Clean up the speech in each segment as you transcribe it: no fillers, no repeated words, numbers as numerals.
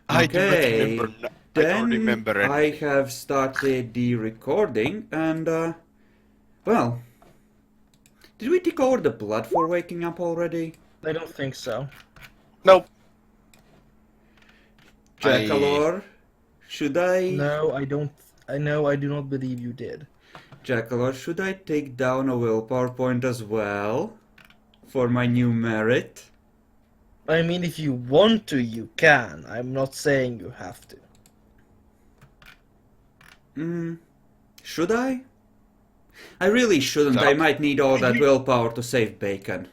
I do not remember. Okay, I don't then remember I anything. have started the recording and, well, did we take over the blood for waking up already? I don't think so. Nope. I Jakalor, should I... No, I don't. I know. I do not believe you did. Jakalor, should I take down a willpower point as well? For my new merit? I mean, if you want to, you can. I'm not saying you have to. Should I? I really shouldn't. I thought might need all that you. willpower to save bacon.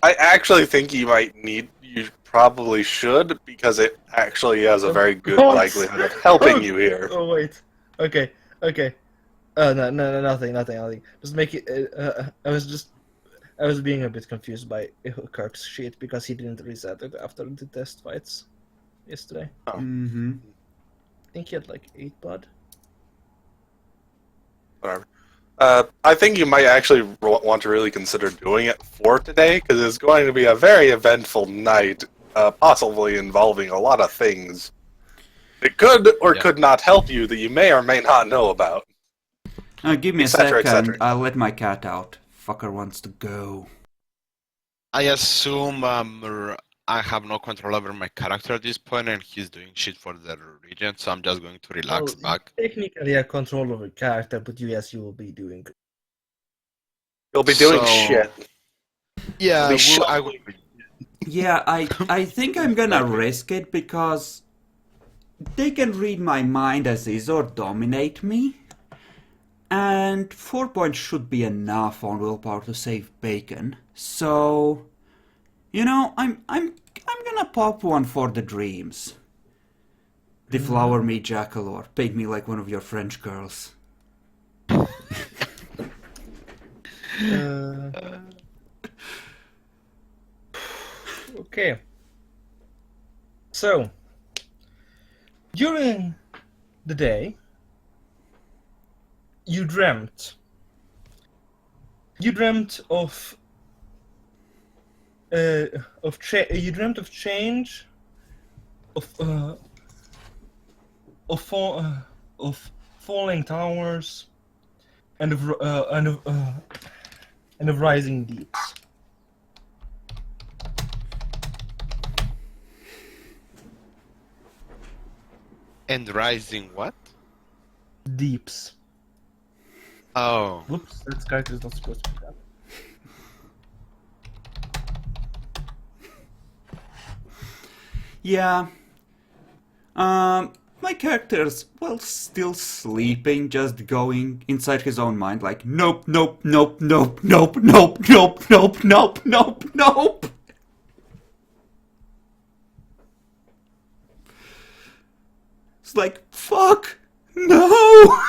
I actually think you might need. You probably should because it actually has a very good What? likelihood of helping you here. Oh wait. Okay. Okay. No, nothing. Just make it. I was being a bit confused by Kirk's sheet because he didn't reset it after the test fights yesterday. Oh, Mm-hmm. I think he had like 8 blood. whatever. I think you might actually want to really consider doing it for today because it's going to be a very eventful night, possibly involving a lot of things. It could or Yeah. could not help you that you may or may not know about, Give me a etc., second. etc. I'll let my cat out. Fucker wants to go. I assume I have no control over my character at this point, and he's doing shit for the region, so I'm just going to relax Well, back. technically a control of a character, but yes, you will be doing. You'll be doing So- shit. Yeah, You'll be I will. Yeah, I think I'm gonna risk it because they can read my mind as is or dominate me. And 4 points should be enough on willpower to save bacon. So, I'm gonna pop one for the dreams. Deflower me, Jakalor. Paint me like one of your French girls. Okay. So, during the day, you dreamt. You dreamt of. You dreamt of change, of falling towers, and of rising deeps. And rising what? Deeps. Oh, Whoops, that character is not supposed to be that. Yeah. My character's, well, still sleeping, just going inside his own mind like, nope, nope, nope, nope, nope, nope, nope, nope, nope, nope, nope. It's like, fuck, no.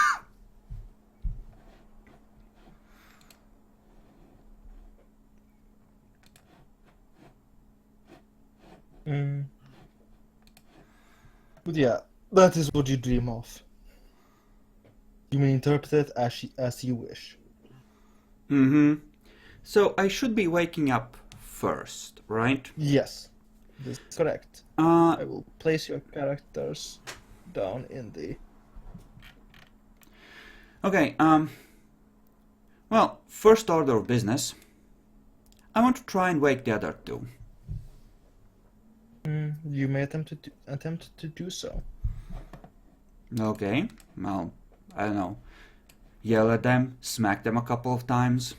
But yeah, that is what you dream of. You may interpret it as you wish. Mm-hmm. So I should be waking up first, right? Yes, this is correct. Uh, I will place your characters down in the. okay, well, first order of business. I want to try and wake the other two. You may attempt to do so. Okay, well, I don't know. Yell at them, smack them a couple of times.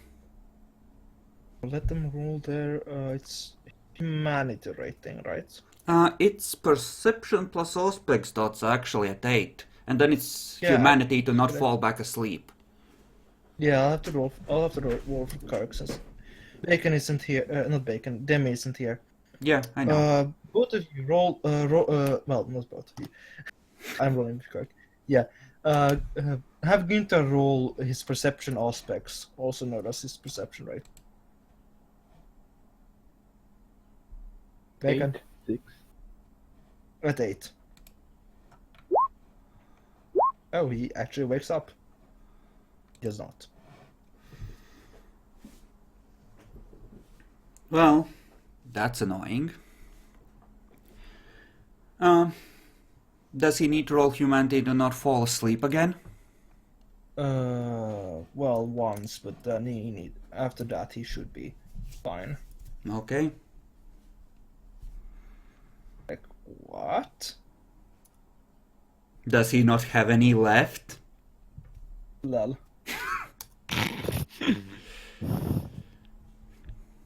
Let them roll their. It's humanity rating, right? It's perception plus Auspex dots actually at 8. And then it's Yeah, humanity to not correct. fall back asleep. Yeah, I'll have to roll. I'll have to roll for Kirk since Bacon isn't here. Not Bacon. Demi isn't here. Yeah, I know. Both of you roll. Well, not both of you. I'm rolling for Kirk. Yeah. Have Günther roll his perception aspects, also known as his perception rate. Bacon 6. at 8. Oh, he actually wakes up. He does not. Well, that's annoying. Does he need to roll humanity to not fall asleep again? Well, once, but then after that he should be fine. Okay. Like, what? Does he not have any left? Lol.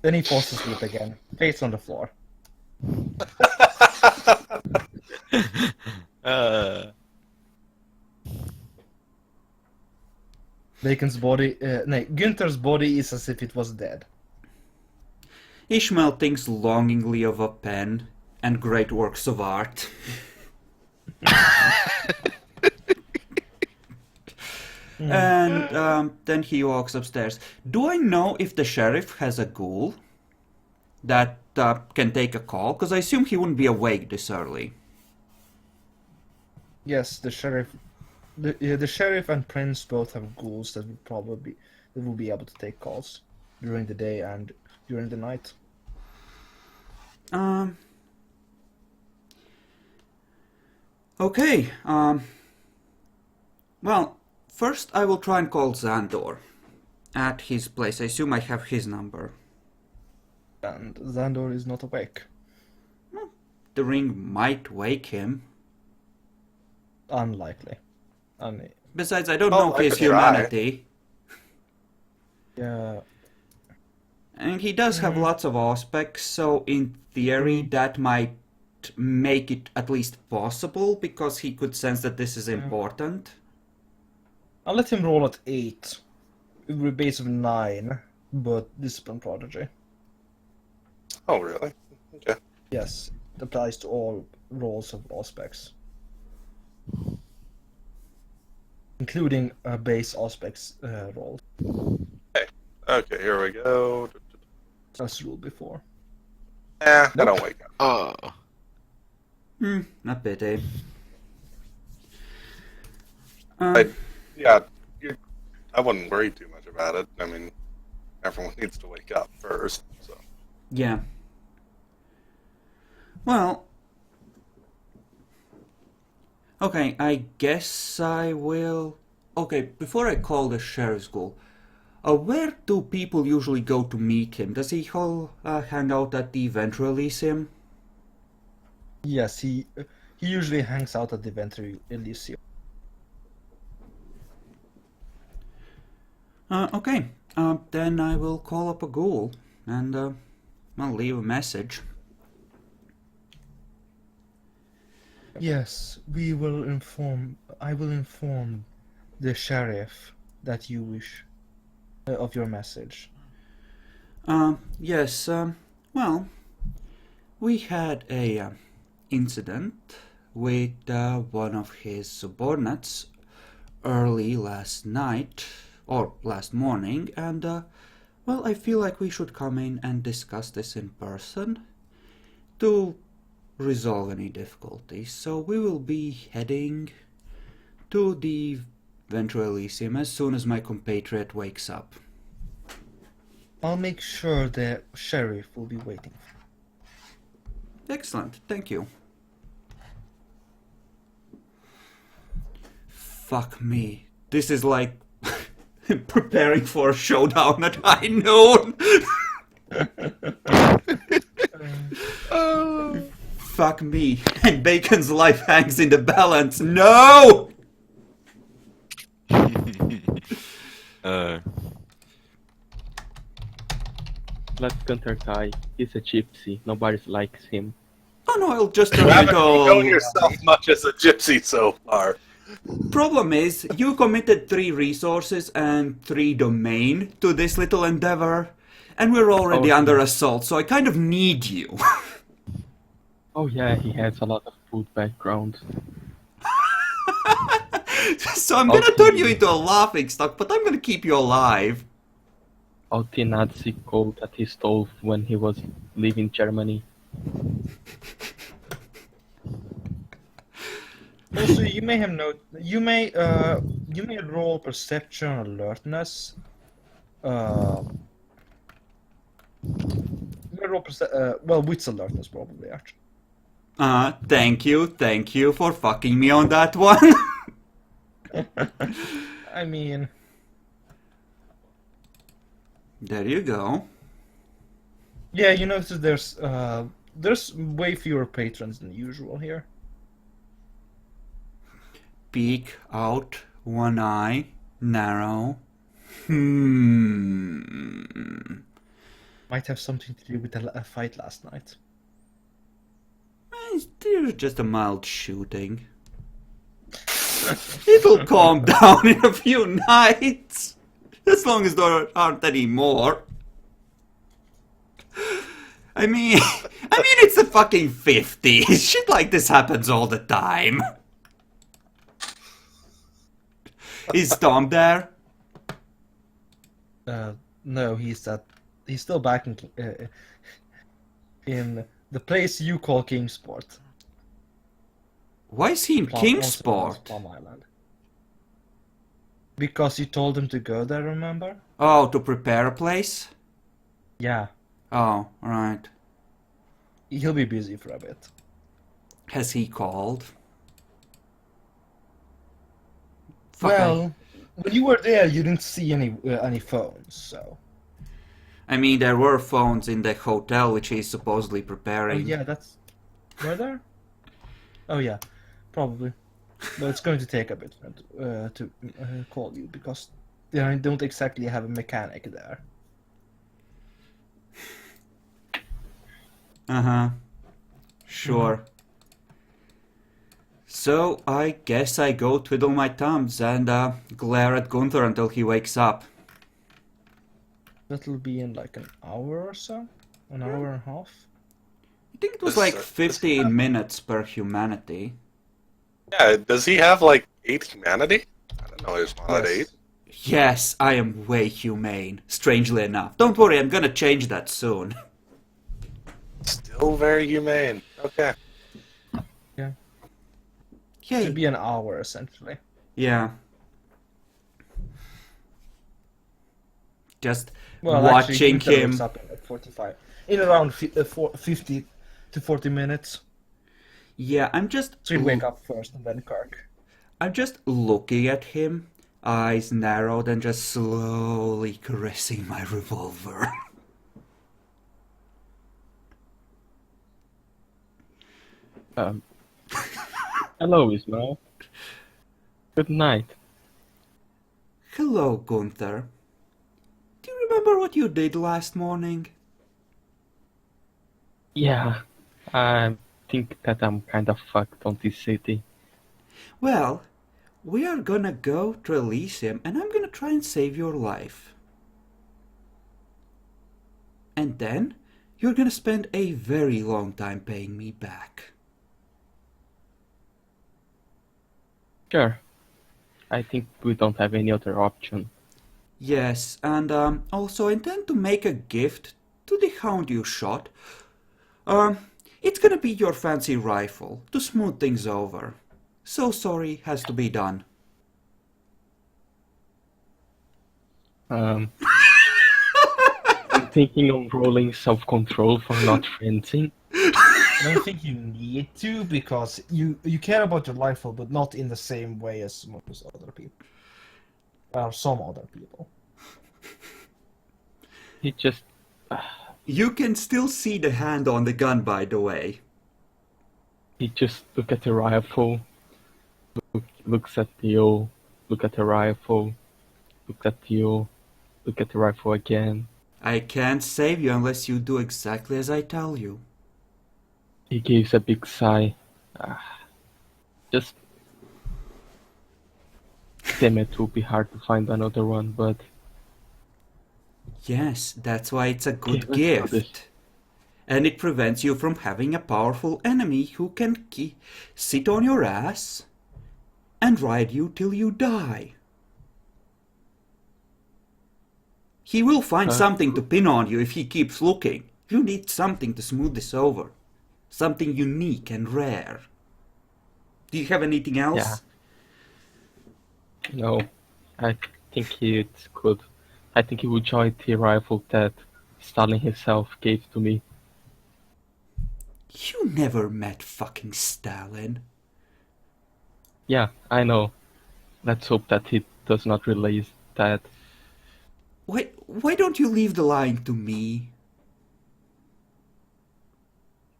Then he falls asleep again, face on the floor. Bacon's body, no, Günther's body is as if it was dead. Ishmael thinks longingly of a pen and great works of art. And then he walks upstairs. Do I know if the sheriff has a ghoul that can take a call? Because I assume he wouldn't be awake this early. Yes, the sheriff and Prince both have ghouls that will be able to take calls during the day and during the night. Okay. Well, first I will try and call Xandor at his place. I assume I have his number. And Xandor is not awake. The ring might wake him. Unlikely. Besides, I don't Oh, know I his could try. humanity. Yeah. And he does have lots of aspects, so in theory that might make it at least possible, because he could sense that this is important. I'll let him roll at 8. It will be base of 9, but discipline prodigy. Oh, really? Okay. Yes, it applies to all rolls of aspects. Including base aspects roll. Okay, here we go. As ruled before. I don't wake up. A pity. Yeah, I wouldn't worry too much about it. I mean, everyone needs to wake up first, so. Yeah. Well... Okay, I guess I will... Okay, before I call the sheriff's ghoul, where do people usually go to meet him? Does he hang out at the Venture Elysium? Yes, he usually hangs out at the Venture Elysium. Okay, then I will call up a ghoul and I'll leave a message. Yes, I will inform the sheriff that you wish of your message. Yes, well, we had a incident with one of his subordinates early last night, or last morning, and, well, I feel like we should come in and discuss this in person to resolve any difficulties. So we will be heading to the Venture Elysium as soon as my compatriot wakes up. I'll make sure the sheriff will be waiting. Excellent, thank you. Fuck me. This is like preparing for a showdown at high noon. Fuck me. And Bacon's life hangs in the balance. No! Let Gunter die. He's a gypsy. Nobody likes him. Oh no, I'll just You turn haven't it known all. yourself much as a gypsy so far. Problem is, you committed 3 resources and 3 domain to this little endeavor, and we're already under assault, so I kind of need you. Oh yeah, he has a lot of food background. So I'm gonna turn you into a laughing stock, but I'm gonna keep you alive. All the Nazi code that he stole when he was leaving Germany. Also, you may roll perception or alertness. You may roll wits alertness probably actually. Thank you for fucking me on that one. I mean, There you go. yeah, you notice there's way fewer patrons than usual here. Peek out, one eye, narrow. Might have something to do with the fight last night. There's just a mild shooting. It'll calm down in a few nights. As long as there aren't any more. I mean, it's the fucking 50s. Shit like this happens all the time. Is Tom there? No, he's still back in the place you call Kingsport. Why is he in Kingsport? Plum Island. Because you told him to go there, remember? Oh, to prepare a place? Yeah, Oh, right. he'll be busy for a bit. Has he called? Fuck, Well, when you were there, you didn't see any phones, so. I mean, there were phones in the hotel which he's supposedly Oh preparing. yeah, were there? Oh yeah, probably. But it's going to take a bit to call you because they don't exactly have a mechanic there. Uh-huh. Sure. So, I guess I go twiddle my thumbs and glare at Gunther until he wakes up. That'll be in like an hour or so? An hour and a half? I think it was This, like this 15 guy- minutes per humanity. Yeah, does he have like 8 humanity? I don't know he's not at Yes. 8. Yes, I am way humane, strangely enough. Don't worry, I'm gonna change that soon. Still very humane. Okay. Should Yay. be an hour essentially. Yeah. Just Well, watching Gunther him. wakes up in like 45. In around 50 to 40 minutes. Yeah, I'm just So you wake up first and then Kirk. I'm just looking at him, eyes narrowed and just slowly caressing my revolver. Hello, Ismail. Good night. Hello, Gunther. Do you remember what you did last morning? Yeah, I think that I'm kind of fucked on this city. Well, we are gonna go to Elysium and I'm gonna try and save your life. And then you're gonna spend a very long time paying me back. Sure. I think we don't have any other option. Yes, and also I intend to make a gift to the hound you shot. It's gonna be your fancy rifle to smooth things over. So sorry has to be done. I'm thinking of rolling self-control for not fencing. I don't think you need to because you care about your rifle, but not in the same way as most other people. Well, some other people. He just... You can still see the hand on the gun, by the way. He just look at the rifle, looks at you, look at the rifle, look at you, look at the rifle again. I can't save you unless you do exactly as I tell you. He gives a big sigh. Just... Damn, it will be hard to find another one, but... Yes, that's why it's a good let's do this. gift. And it prevents you from having a powerful enemy who can sit on your ass and ride you till you die. He will find something to pin on you if he keeps looking. You need something to smooth this over. Something unique and rare. Do you have anything else? Yeah. No, I think it's good. I think he will join the rifle that Stalin himself gave to me. You never met fucking Stalin. Yeah, I know. Let's hope that he does not release that. Why don't you leave the lying to me?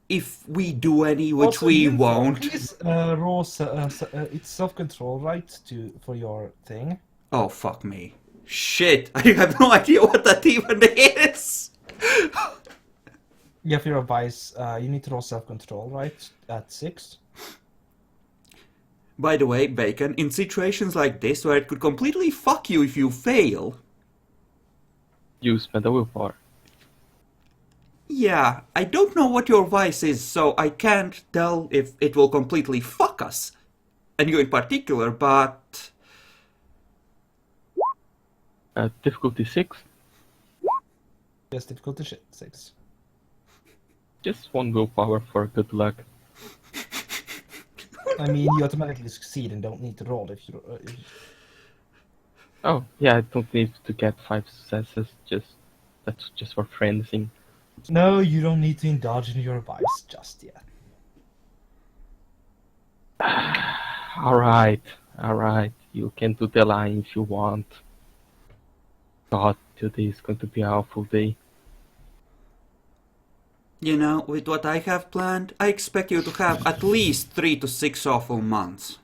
If we do any, which Also, we won't. Please roll. It's self-control, right? For your thing. Oh, fuck me. Shit, I have no idea what that even is. Yeah, for your vice, you need to roll self-control, right? At 6. By the way, Bacon, in situations like this where it could completely fuck you if you fail, You spend a willpower. yeah, I don't know what your vice is, so I can't tell if it will completely fuck us. And you in particular, but... Difficulty 6. Yes, difficulty 6. Just one willpower for good luck. I mean, you automatically succeed and don't need to roll if you. Oh, yeah, I don't need to get 5 successes. That's just for friending. No, you don't need to indulge in your vice just yet. Alright. You can do the line if you want. God, today is going to be an awful day. You know, with what I have planned, I expect you to have at least 3 to 6 awful months.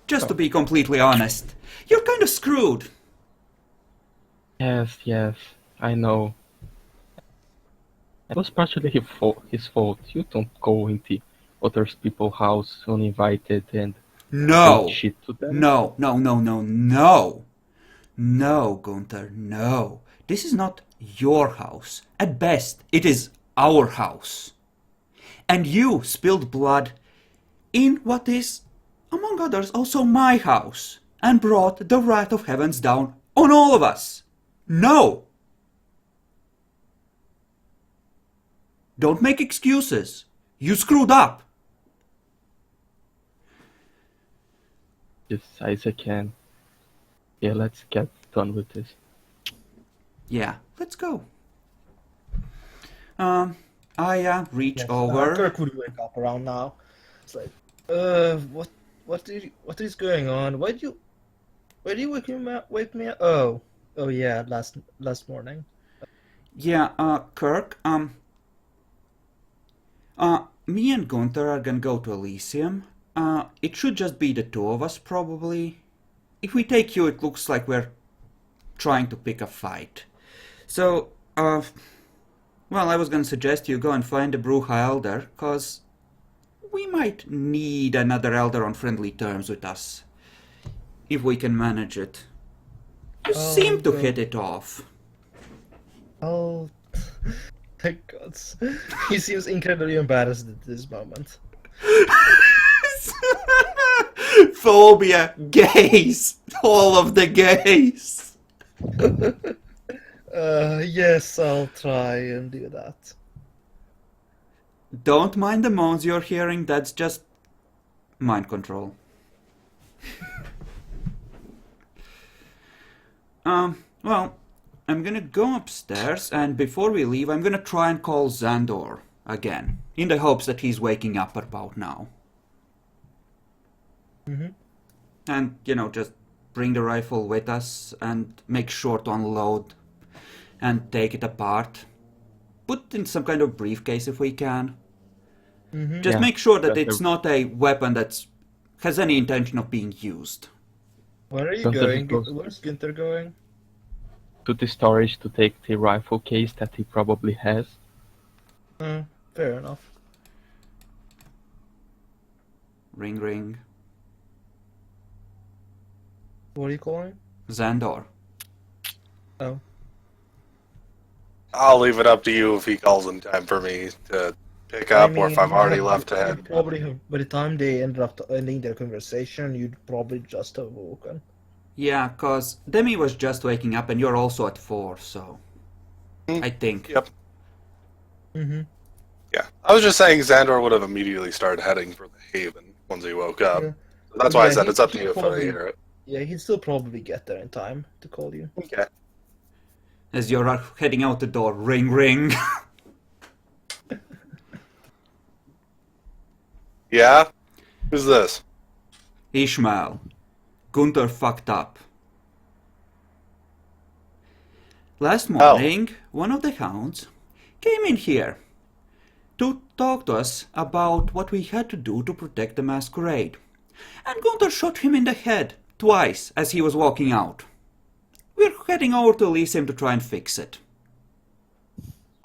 Just to be completely honest, you're kind of screwed. Yes, I know. It was partially his fault. You don't go into other people's house uninvited and No! say shit to them. No, Gunther, no. This is not your house. At best, it is our house. And you spilled blood in what is, among others, also my house, and brought the wrath of heavens down on all of us. No! Don't make excuses. You screwed up. Just as I can. Yeah, let's get done with this. Yeah, let's go. I reach Yes, over. Kirk would wake up around now. It's like, what is going on? Why do you wake me up? Oh yeah, last morning. Yeah, Kirk, me and Gunther are gonna go to Elysium. It should just be the two of us, probably. If we take you, it looks like we're trying to pick a fight. So, well, I was gonna suggest you go and find the Bruja Elder, cause we might need another Elder on friendly terms with us. If we can manage it. You seem to hit it off. Oh, thank God. He seems incredibly embarrassed at this moment. Phobia, gays, all of the gays. Yes, I'll try and do that. Don't mind the moans you're hearing, that's just mind control. Well, I'm gonna go upstairs, and before we leave, I'm gonna try and call Xandor again, in the hopes that he's waking up about now. Mm-hmm. And, you know, just bring the rifle with us and make sure to unload and take it apart. Put in some kind of briefcase if we can. Mm-hmm. Just Yeah, make sure that better. it's not a weapon that has any intention of being used. Where are you Gunther going? goes- Where's Gunther going? To the storage to take the rifle case that he probably has. Fair enough. Ring ring. What are you calling? Xandor. Oh. I'll leave it up to you if he calls in time for me to pick up, or if I've already left ahead. You'd probably have, by the time they ended up ending their conversation, you'd probably just have woken. Yeah, cause Demi was just waking up and you're also at 4, so... I think. Yep. Mm-hmm. Yeah. I was just saying Xandor would have immediately started heading for the Haven once he woke up. Yeah. So that's why I Yeah, said it's up to he'd you if I probably- hear it. Yeah, he'd still probably get there in time to call you. Okay. As you're heading out the door, ring ring. Yeah? Who's this? Ishmael. Gunther fucked up. Last morning, one of the hounds came in here to talk to us about what we had to do to protect the masquerade. And Gunther shot him in the head twice as he was walking out. We're heading over to Elysium to try and fix it.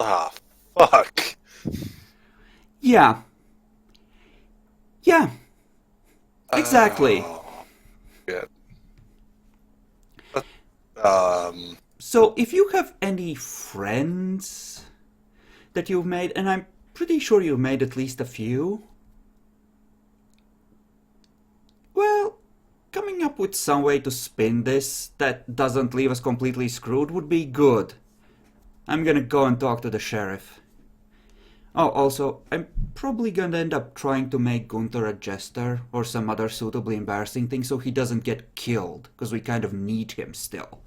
Ah, fuck. Yeah. Yeah. Exactly. Oh, shit. So if you have any friends that you've made, and I'm pretty sure you've made at least a few, well, coming up with some way to spin this that doesn't leave us completely screwed would be good. I'm gonna go and talk to the sheriff. Oh, also, I'm probably gonna end up trying to make Gunther a jester or some other suitably embarrassing thing so he doesn't get killed, because we kind of need him still.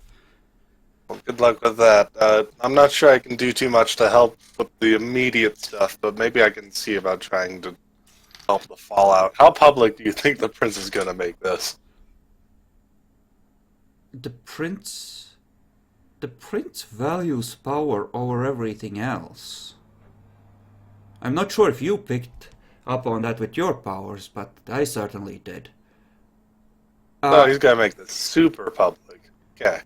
Well, good luck with that. I'm not sure I can do too much to help with the immediate stuff, but maybe I can see about trying to help the fallout. How public do you think the prince is gonna make this? The prince values power over everything else. I'm not sure if you picked up on that with your powers, but I certainly did. Oh, he's gonna make this super public. Okay.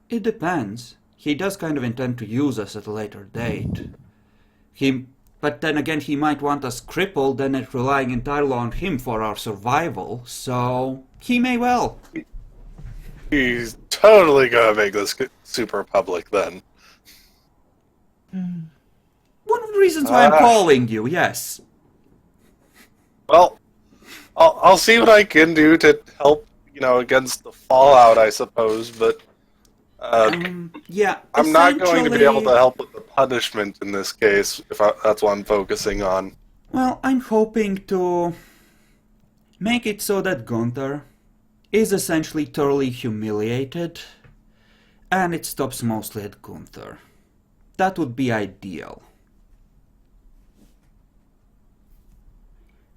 It depends. He does kind of intend to use us at a later date. But then again, he might want us crippled and relying entirely on him for our survival, so he may well. He's totally gonna make this super public then. One of the reasons why I'm calling you, yes. Well, I'll see what I can do to help, against the fallout, I suppose, but Yeah, I'm not going to be able to essentially- help with the punishment in this case, if that's what I'm focusing on. Well, I'm hoping to make it so that Gunther is essentially thoroughly humiliated, and it stops mostly at Gunther. That would be ideal.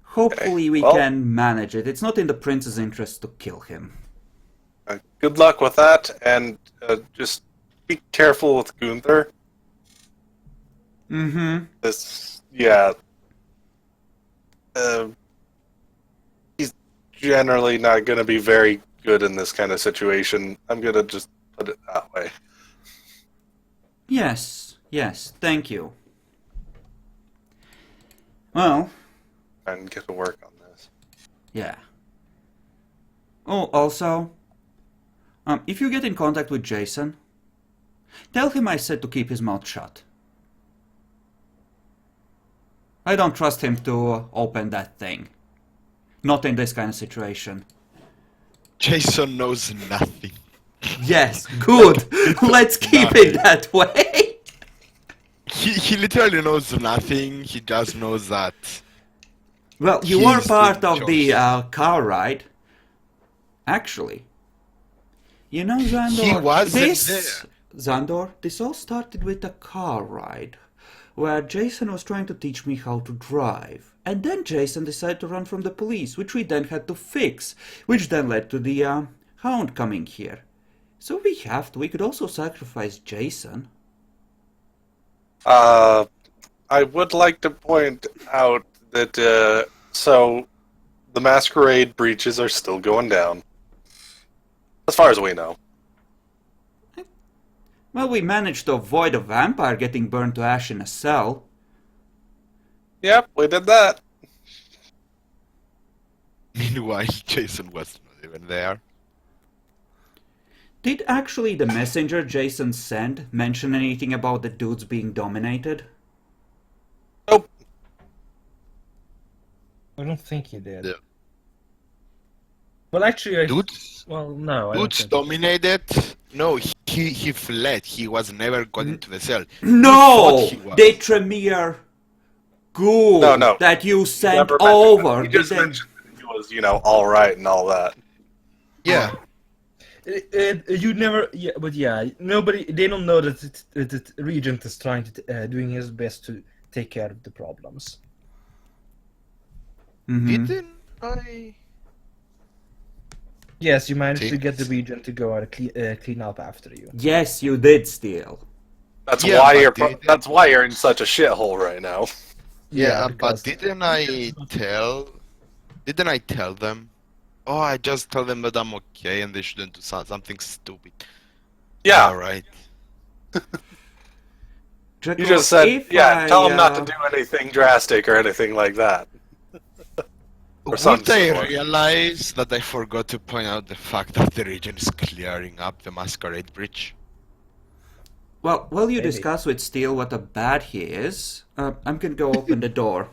Hopefully we well- can manage it. It's not in the prince's interest to kill him. Good luck with that, and just be careful with Gunther. Mm-hmm. He's generally not going to be very good in this kind of situation. I'm going to just put it that way. Yes, thank you. Well, And get to work on this. yeah. Oh, also, if you get in contact with Jason, tell him I said to keep his mouth shut. I don't trust him to open that thing. Not in this kind of situation. Jason knows nothing. Yes, good. Let's keep it that way. He literally knows nothing. He just knows that. Well, you He's were part the of the choice. car ride. Actually, you know, Xandor, He wasn't this there. Xandor, this all started with a car ride, where Jason was trying to teach me how to drive, and then Jason decided to run from the police, which we then had to fix, which then led to the hound coming here. So we could also sacrifice Jason. I would like to point out that, so, the masquerade breaches are still going down. As far as we know. Well, we managed to avoid a vampire getting burned to ash in a cell. Yep, we did that. Meanwhile, Jason was not even there. Did actually the messenger Jason sent mention anything about the dudes being dominated? Nope. I don't think he did. Yeah. Well, actually, Dudes, well, no. I don't dudes think dominated. No, he fled. He was never got into the cell. No! thought he was. The Tremere ghoul No. that you sent Never mentioned over. that. He just didn't- mentioned that he was, alright and all that. Yeah. You never. Yeah, but yeah, nobody. They don't know that the regent is trying to doing his best to take care of the problems. Mhm. Didn't I? Yes, you managed to Think- get the regent to go and clean up after you. Yes, you did steal. That's Yeah, why but you're. didn't- That's why you're in such a shithole right now. Yeah, because- but didn't I tell them? Oh, I just tell them that I'm okay and they shouldn't do something stupid. Yeah, Alright. you just said, If yeah. Tell them not to uh, do anything drastic or anything like that. Or some Would I sort. realize that I forgot to point out the fact that the region is clearing up the Masquerade Bridge? Well, while you Maybe. discuss with Steel what a bad he is, I'm gonna go open the door.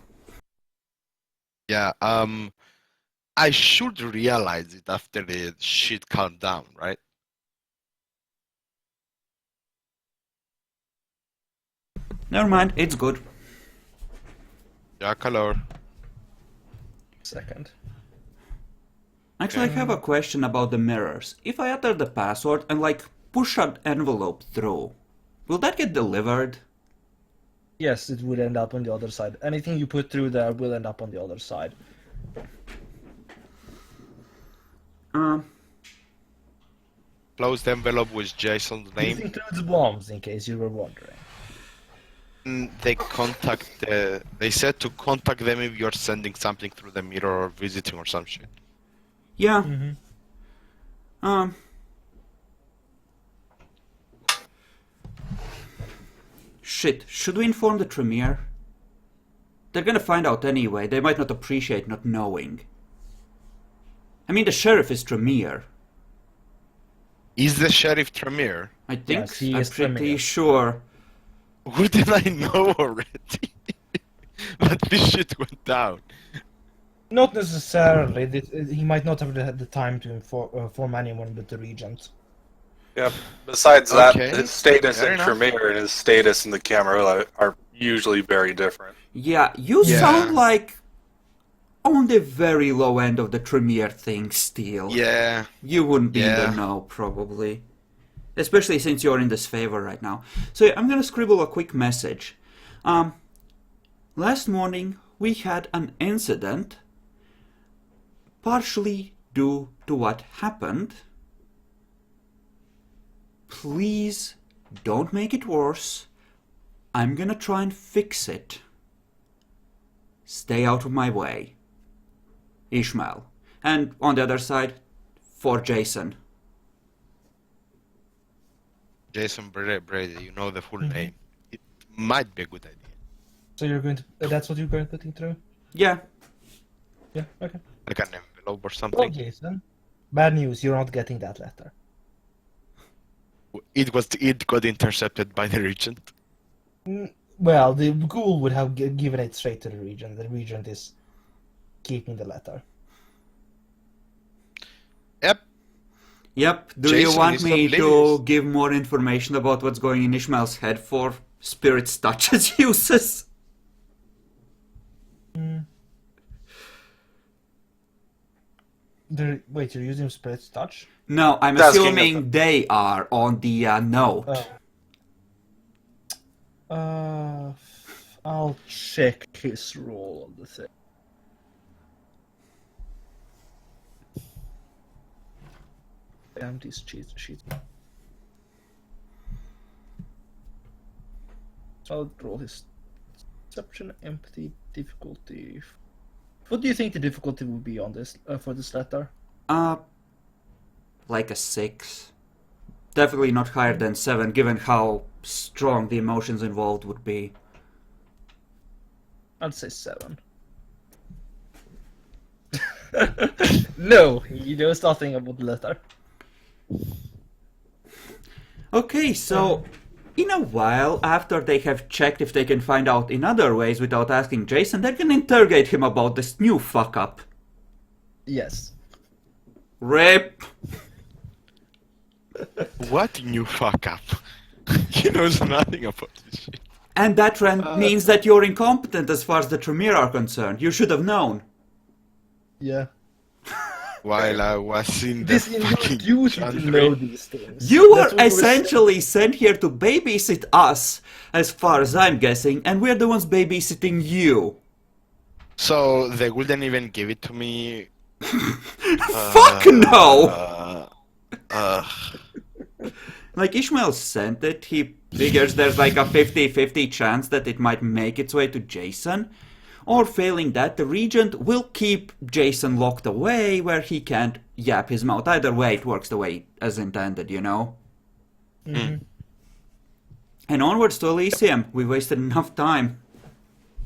Yeah, I should realize it after the shit calmed down, right? Never mind, it's good. Jakalor. Second. Actually, I have a question about the mirrors. If I enter the password and push an envelope through, will that get delivered? Yes, it would end up on the other side. Anything you put through there will end up on the other side. Closed envelope with Jason's This name. includes bombs, in case you were wondering. They said to contact them if you're sending something through the mirror or visiting or some shit. Yeah. Mm-hmm. Shit, should we inform the Tremere? They're gonna find out anyway. They might not appreciate not knowing. I mean, the sheriff is Tremere. Is the sheriff Tremere? I think. Yes, he I'm is pretty Tremere. sure. Wouldn't I know already? But this shit went down. Not necessarily. He might not have had the time to inform anyone but the regent. Yeah. Besides that, Okay, his status fair in enough. Tremere and his status in the Camarilla are usually very different. Yeah, you Yeah. sound like on the very low end of the Tremere thing still. Yeah. You wouldn't be in Yeah. the know, probably. Especially since you're in disfavor right now. So yeah, I'm gonna scribble a quick message. Last morning we had an incident, partially due to what happened. Please don't make it worse. I'm gonna try and fix it. Stay out of my way. Ishmael. And on the other side, for Jason. Jason Brady, you know the full name. It might be a good idea. So you're going to. That's what you're going to putting through? Yeah. Yeah. Okay. Like an envelope or Well, something. Jason. Bad news. You're not getting that letter. It got intercepted by the regent. Well, the ghoul would have given it straight to the regent. The regent is keeping the letter. Yep. Yep. Do Jason you want is me not to linear. give more information about what's going in Ishmael's head for Spirit's touches uses? Wait, you're using Spirit's touch? No, I'm That's assuming they are on the note. I'll check his role on the thing. Empty sheet. So I'll roll his deception, empty, difficulty. What do you think the difficulty would be on this for this letter? Like a 6. Definitely not higher than 7, given how strong the emotions involved would be. I'd say 7. No, he knows nothing about the letter. Okay, so in a while, after they have checked if they can find out in other ways without asking Jason, they can interrogate him about this new fuck-up. Yes. RIP! What new fuck up? He knows nothing about this shit. And that means that you're incompetent as far as the Tremere are concerned. You should have known. Yeah. while I was in the It is in your fucking duty to country. know these things. You That's were what we were saying. essentially sent here to babysit us, as far as I'm guessing, and we're the ones babysitting you. So they wouldn't even give it to me. Fuck no! Uh, Like, Ishmael sent it, he figures there's like a 50-50 chance that it might make its way to Jason. Or failing that, the Regent will keep Jason locked away where he can't yap his mouth. Either way, it works the way as intended, you know? Mhm. And onwards to Elysium. We wasted enough time.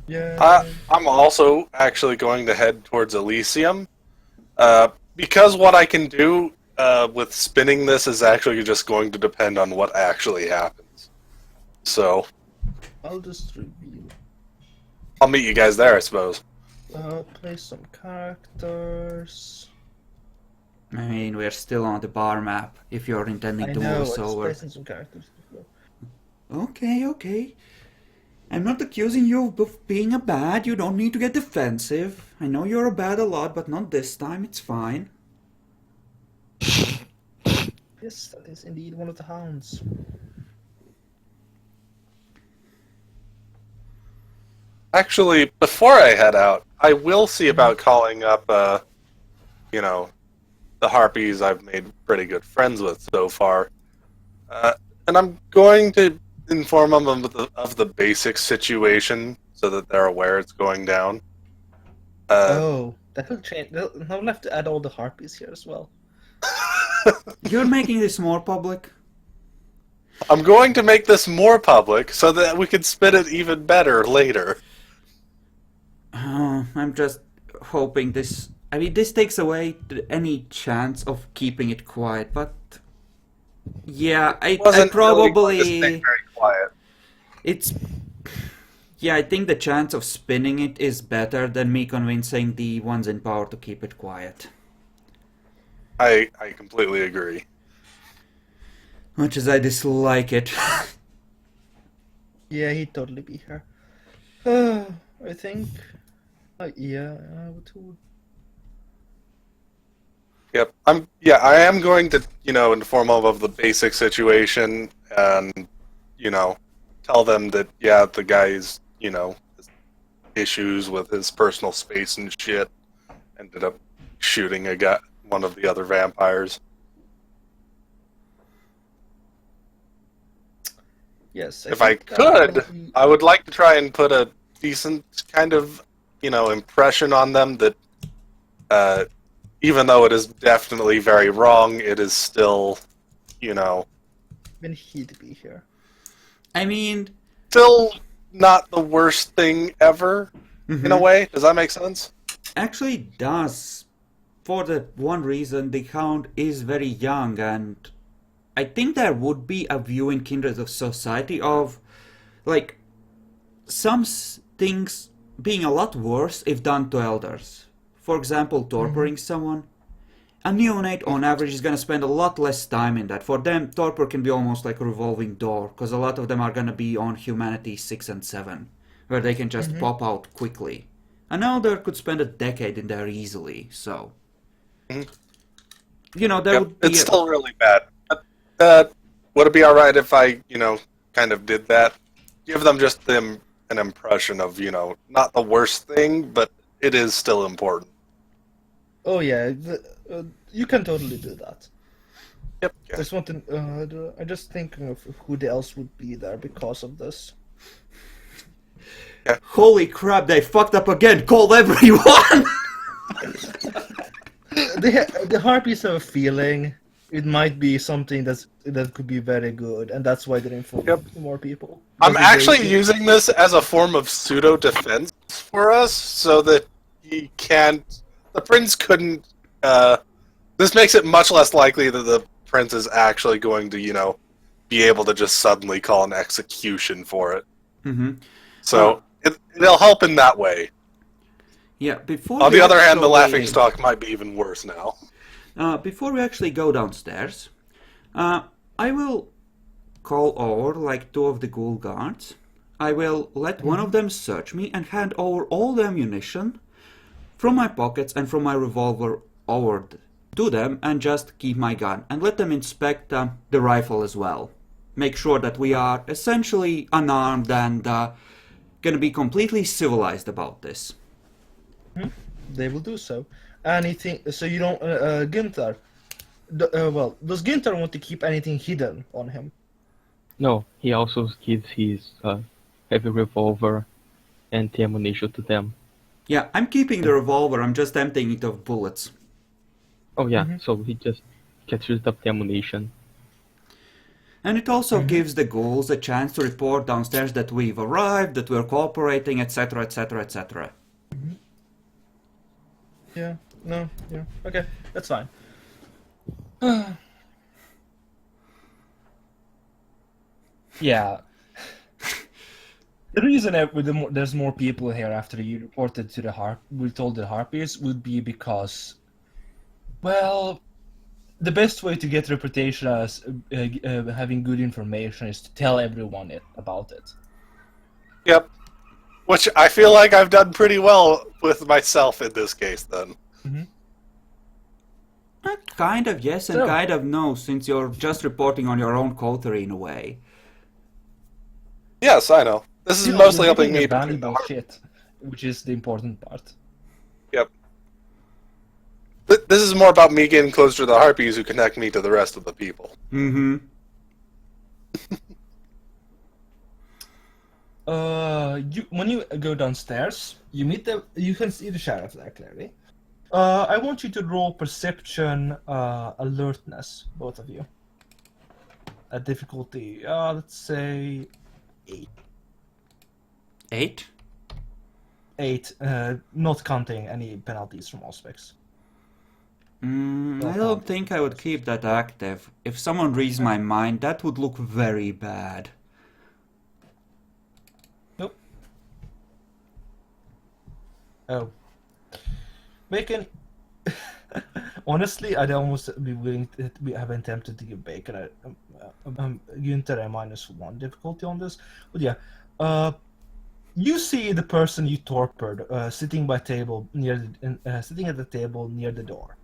Yeah. I'm also actually going to head towards Elysium. Because what I can do with spinning this is actually just going to depend on what actually happens. So, I'll just reveal. I'll meet you guys there, I suppose. Play some characters. I mean, we're still on the bar map, if you're intending I to know, move I'm so. placing some characters. Okay. I'm not accusing you of being a bad. You don't need to get defensive. I know you're a bad a lot, but not this time. It's fine. Yes, that is indeed one of the hounds. Actually, before I head out, I will see about calling up, the harpies I've made pretty good friends with so far. And I'm going to inform them of the basic situation so that they're aware it's going down. Oh, that will change. Now we'll have to add all the harpies here as well. You're making this more public? I'm going to make this more public so that we can spin it even better later. I'm just hoping this... I mean, this takes away any chance of keeping it quiet, but... Yeah, I Wasn't really going to probably... stay very quiet. It's... Yeah, I think the chance of spinning it is better than me convincing the ones in power to keep it quiet. I completely agree. Much as I dislike it. Yeah, he'd totally be here. I think. Yeah, who? Yep. I am going to, inform them of the basic situation and, tell them that, yeah, the guy's, has issues with his personal space and shit. Ended up shooting one of the other vampires. Yes. If I think that could, will be- I would like to try and put a decent kind of, impression on them that, even though it is definitely very wrong, it is still, when he'd be here. I mean... still not the worst thing ever, in a way. Does that make sense? Actually it does. For the one reason, the Hound is very young, and I think there would be a view in Kindred of Society of, like, some things being a lot worse if done to elders. For example, torturing someone. A neonate, on average, is going to spend a lot less time in that. For them, torpor can be almost like a revolving door, because a lot of them are going to be on Humanity 6 and 7, where they can just pop out quickly. An elder could spend a decade in there easily, so... There Yep, would be it's still really bad. But, would it be alright if I, kind of did that? Give them just an impression of, not the worst thing, but it is still important. Oh yeah, you can totally do that. Yep. I just want to. I'm just thinking of who else would be there because of this. Holy crap, they fucked up again! Call everyone! The harpies have a feeling it might be something that could be very good, and that's why they're informing more people. I'm Because actually they- using this as a form of pseudo-defense for us, so that he can't... The prince couldn't... this makes it much less likely that the prince is actually going to, be able to just suddenly call an execution for it. Mm-hmm. So, it'll help in that way. Yeah, before On we the other hand, the actually- laughing stock might be even worse now. Before we actually go downstairs, I will call over like 2 of the ghoul guards. I will let one of them search me and hand over all the ammunition from my pockets and from my revolver over to them and just keep my gun and let them inspect the rifle as well. Make sure that we are essentially unarmed and gonna be completely civilized about this. They will do so. Anything? So you don't, Günther. Well, does Günther want to keep anything hidden on him? No, he also gives his heavy revolver and the ammunition to them. Yeah, I'm keeping the revolver, I'm just emptying it of bullets. Oh yeah, so he just gets rid of the ammunition. And it also gives the ghouls a chance to report downstairs that we've arrived, that we're cooperating, etc., etc., etc. Yeah. No. Yeah. Okay. That's fine. Yeah. The reason there's more people here after you reported to the we told the Harpies would be because, well, the best way to get reputation as having good information is to tell everyone about it. Yep. Which I feel like I've done pretty well with myself in this case, then. Kind of yes and So- kind of no, since you're just reporting on your own coterie in a way. Yes, I know. This is Still, mostly you're helping getting me. the valuable shit, which is the important part. Yep. This is more about me getting closer to the Harpies who connect me to the rest of the people. Mm-hmm. When you go downstairs, you can see the sheriff there clearly. I want you to roll perception, alertness, both of you. A difficulty, let's say 8. 8? 8, not counting any penalties from aspects. I don't think I would keep that active. If someone reads my mind, that would look very bad. Nope. Oh. Bacon. Honestly, I'd almost be willing to have been tempted to give Bacon Günther a -1 difficulty on this. But yeah, you see the person you tortured sitting at the table near the door,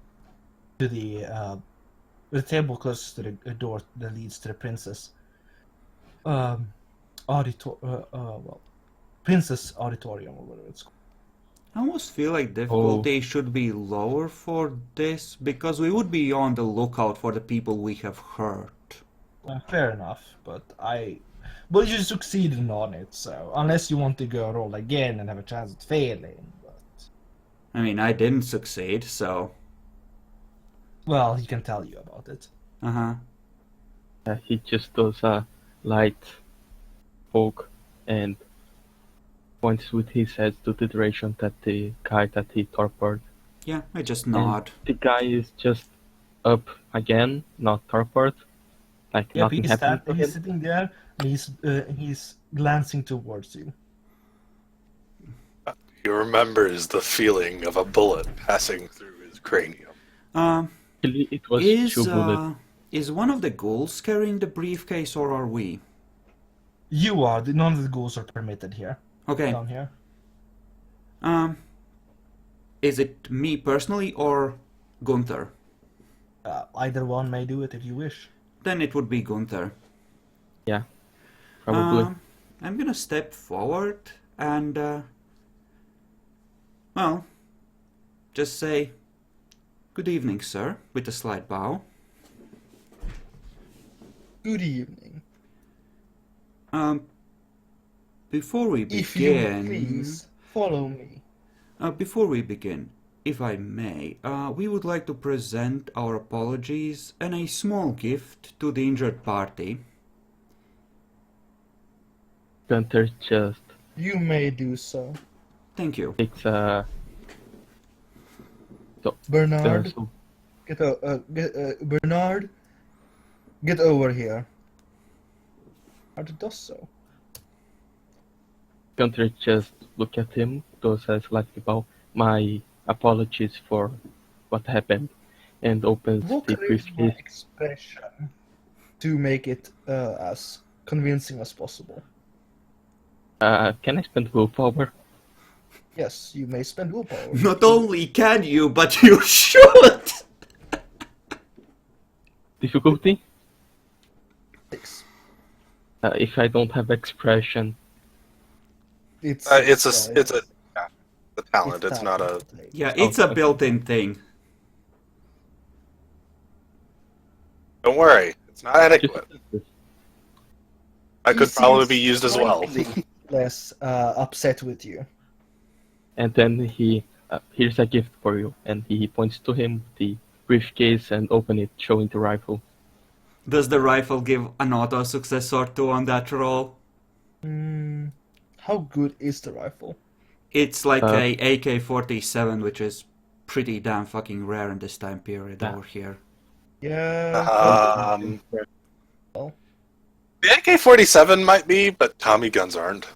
to the table closest to the door that leads to the princess. Princess Auditorium or whatever it's called. I almost feel like difficulty should be lower for this, because we would be on the lookout for the people we have hurt. Fair enough, but you succeeded on it, so unless you want to go roll again and have a chance at failing, but I mean, I didn't succeed, so... well, he can tell you about it. Uh-huh. He just does a light poke and points with his head to the direction that the guy that he tortured. Yeah, I just nod. The guy is just up again, not tortured. Like Yep, nothing happened to he's him. sitting there, and he's glancing towards you. He remembers the feeling of a bullet passing through his cranium. Actually, it was Is, 2 bullets. is one of the ghouls carrying the briefcase, or are we? You are. None of the ghouls are permitted here. Okay. Down here. Is it me personally or Gunther? Either one may do it if you wish. Then it would be Gunther. Yeah, probably. I'm gonna step forward and, well, just say, "Good evening, sir," with a slight bow. Good evening. Before we If you begin, please follow me. before we begin, if I may, we would like to present our apologies and a small gift to the injured party. Gunther just You may do so. Thank you. takes a Bernard, so Bernard, get over here. Bernard does so. Gunther just look at him, does a slight bow. My apologies for what happened, and opens the Localize my briefcase. expression to make it as convincing as possible. Can I spend willpower? Yes, you may spend willpower. Not only can you, but you should! Difficulty? 6. If I don't have expression, It's It's a talent. It's not a. Yeah, Oh, it's a okay. built-in thing. Don't worry, it's not adequate. I could probably be used as well. Slightly less upset with you. And then he, here's a gift for you, and he points to him the briefcase and open it, showing the rifle. Does the rifle give an auto success or two on that roll? How good is the rifle? It's like Uh, a AK-47, which is pretty damn fucking rare in this time period Yeah. over here. Yeah. The AK-47 might be, but Tommy guns aren't.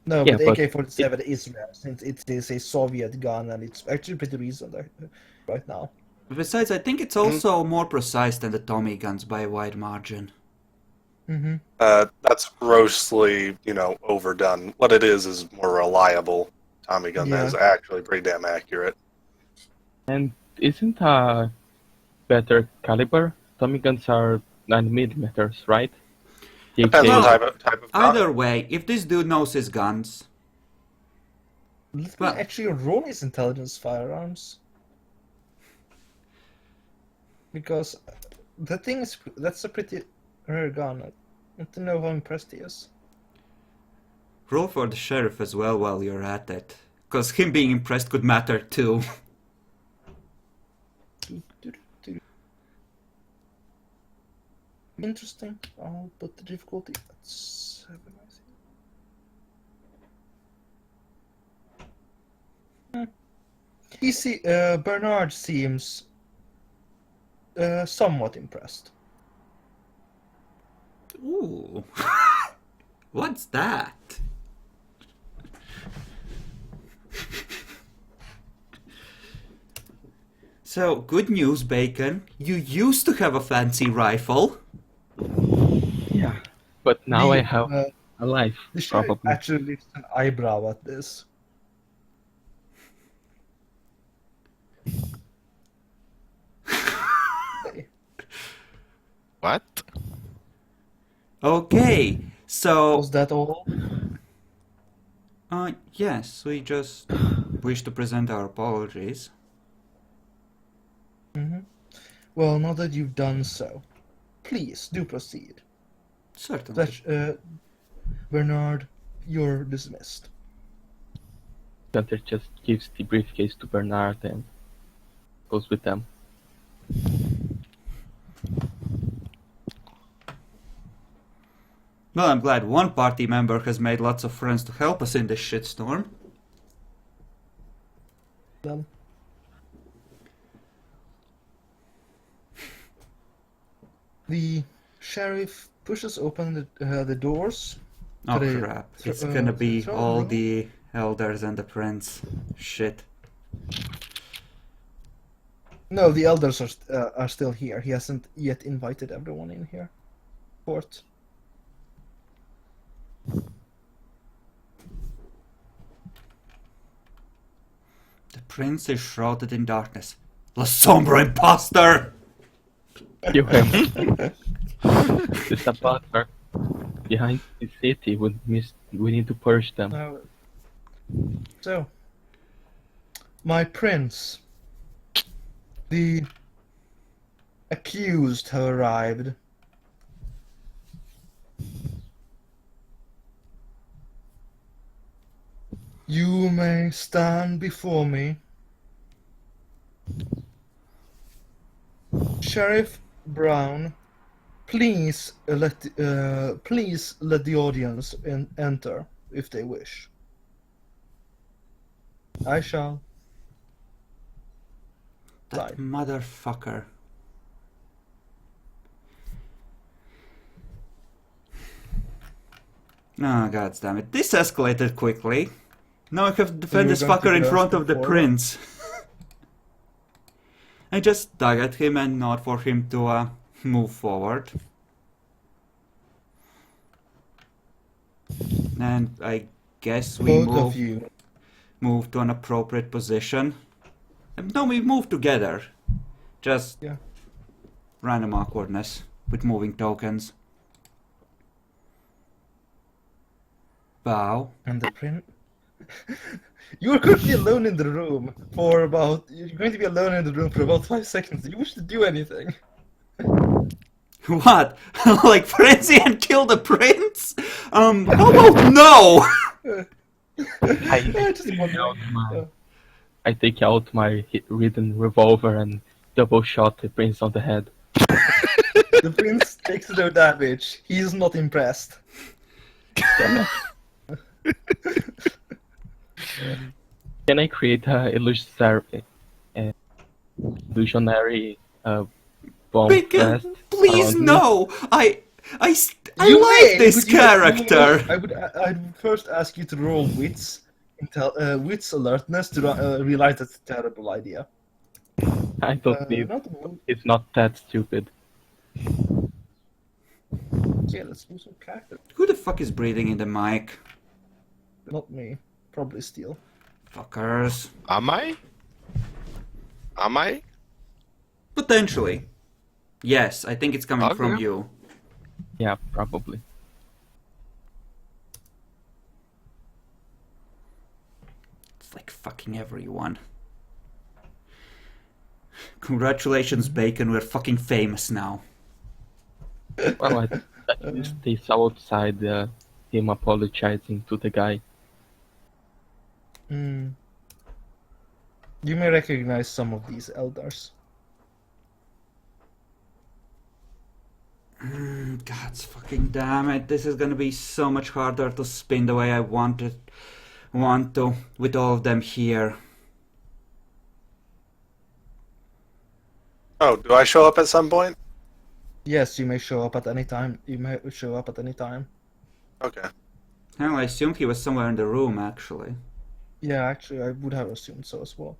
No, Yeah, but but AK-47 is rare since it is a Soviet gun and it's actually pretty recent right now. Besides, I think it's also more precise than the Tommy guns by a wide margin. Mm-hmm. That's grossly, overdone. What it is more reliable. Tommy gun Yeah. is actually pretty damn accurate. And isn't a better caliber? Tommy guns are 9mm, right? The Depends AK on Well, type of gun. Either way, if this dude knows his guns, Let Well- me actually roll his intelligence firearms. Because the thing is, that's a pretty rare gun. I want to know how impressed he is. roll for the sheriff as well while you're at it. Because him being impressed could matter too. Interesting. I'll put the difficulty at 7. Bernard seems somewhat impressed. Ooh. What's that? So, good news, Bacon. You used to have a fancy rifle. Yeah, but now I The, have uh, a life, The sheriff probably. actually lifts an eyebrow at this. What? Okay, so Was that all? yes, we just wish to present our apologies. Well, now that you've done so, please do proceed. Certainly. Bernard, you're dismissed. Gunter just gives the briefcase to Bernard and goes with them. Well, I'm glad one party member has made lots of friends to help us in this shitstorm. Well, the sheriff pushes open the doors. Oh Today- crap, it's gonna be throne all room? the elders and the prince. Shit. No, the elders are still here. He hasn't yet invited everyone in here. Court. The prince is shrouded in darkness. La Sombra imposter! Kill him. There's a butler behind the city. We need to purge them. So, my prince, the accused have arrived. You may stand before me. Sheriff Brown, please let the audience enter if they wish. I shall. That Right. motherfucker. Oh, god damn it. This escalated quickly. Now I have to defend you're this going to fucker in go front of the forward? prince. I just dug at him and nod for him to move forward. And I guess we Both of you. move to an appropriate position. No, we move together. Just Yeah. random awkwardness with moving tokens. Bow. And the prince. You're going to be alone in the room for about. You're going to be alone in the room for about 5 seconds. Do you wish to do anything? What? Like frenzy and kill the prince? How about no? I just take wondering. out I take out my hidden revolver and double shot the prince on the head. The prince takes no damage. He's not impressed. Can I create a illusionary bomb Because, blast please around me? no! I You like may, this but you- character! I'd first ask you to roll wits, wits alertness to realize that's a terrible idea. I don't need. Not a roll. It's not that stupid. Yeah, let's do some character. Who the fuck is breathing in the mic? Not me. Probably Steel. Fuckers. Am I? Am I? Potentially. Yes, I think it's coming from Okay. you. Yeah, probably. It's like fucking everyone. Congratulations, Bacon, we're fucking famous now. Well, at least they saw outside him apologizing to the guy. Hmm. You may recognize some of these eldars. God's fucking damn it. This is gonna be so much harder to spin the way I want to, with all of them here. Oh, do I show up at some point? Yes, you may show up at any time. You may show up at any time. Okay. Hell, I assumed he was somewhere in the room, actually. Yeah, actually, I would have assumed so as well.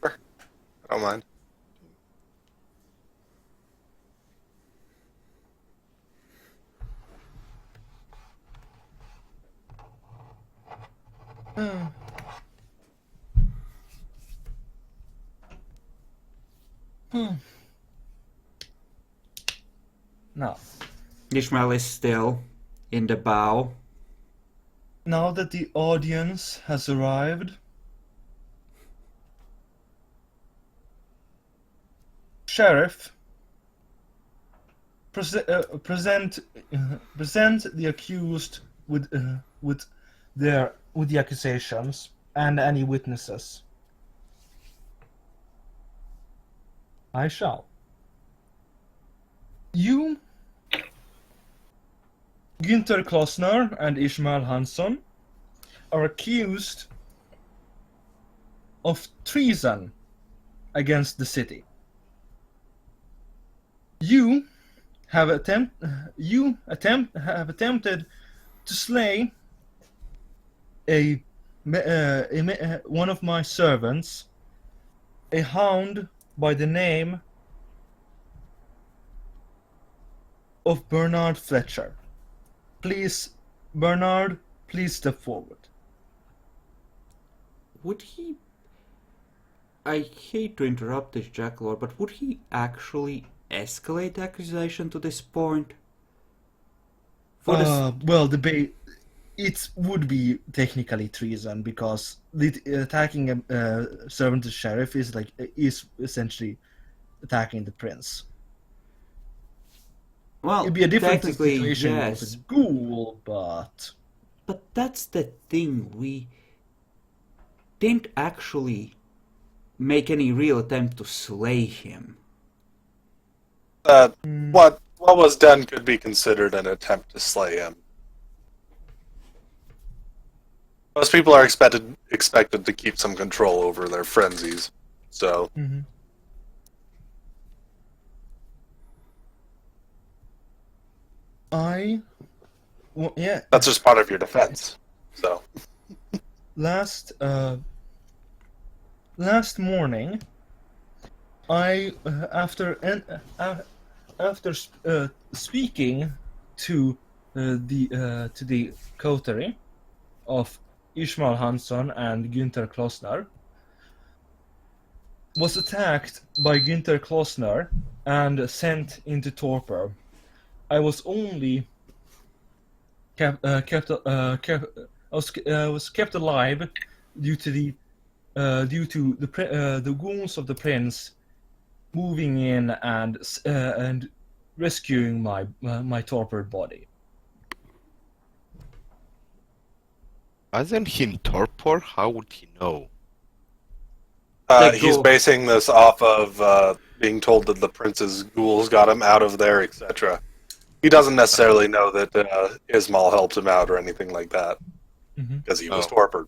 I don't mind. Now, Ishmael is still in the bow. now that the audience has arrived, Sheriff, present the accused with the accusations and any witnesses. I shall. You, Günther Klosner and Ishmael Hansson, are accused of treason against the city. You have attempted to slay one of my servants, a hound by the name of Bernard Fletcher. Please, Bernard, please step forward. Would he... I hate to interrupt this, Jakalor, but would he actually escalate the accusation to this point? For this... Well, it would be technically treason because attacking a servant of sheriff is essentially attacking the prince. Well, It'd be a different technically, situation if it yes. was a ghoul, but But that's the thing, we didn't actually make any real attempt to slay him. What was done could be considered an attempt to slay him. Most people are expected to keep some control over their frenzies, so yeah. that's just part of your defense. So Last morning, I after speaking to the coterie of Ishmael Hansson and Günther Klosner, was attacked by Günther Klosner and sent into torpor. I was only kept was kept alive due to the wounds of the prince moving in and rescuing my tortured body. Wasn't he in torpor? How would he know? He's basing this off of being told that the prince's ghouls got him out of there, etc. He doesn't necessarily know that Ismail helped him out or anything like that, because he was tortured.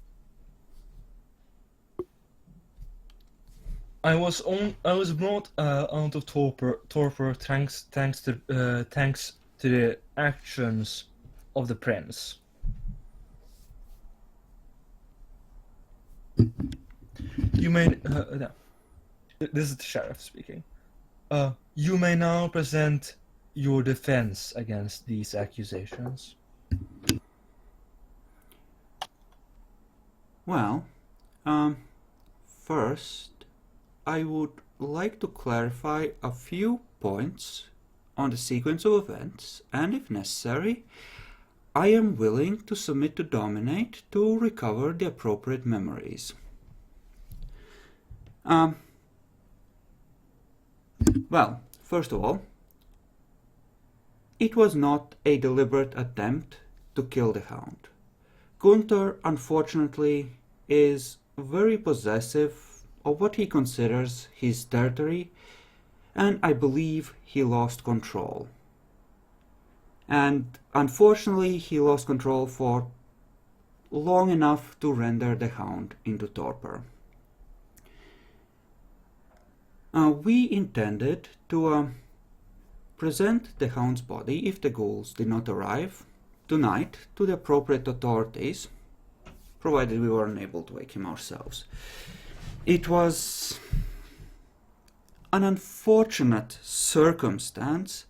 I was brought out of torpor thanks to the actions of the prince. You may no. This is the sheriff speaking. You may now present your defense against these accusations. Well, first, I would like to clarify a few points on the sequence of events, and if necessary, I am willing to submit to Dominate to recover the appropriate memories. Well, first of all, it was not a deliberate attempt to kill the hound. Gunther, unfortunately, is very possessive of what he considers his territory, and I believe he lost control. And unfortunately, he lost control for long enough to render the hound into torpor. We intended to present the hound's body, if the ghouls did not arrive, tonight to the appropriate authorities, provided we were unable to wake him ourselves. It was an unfortunate circumstance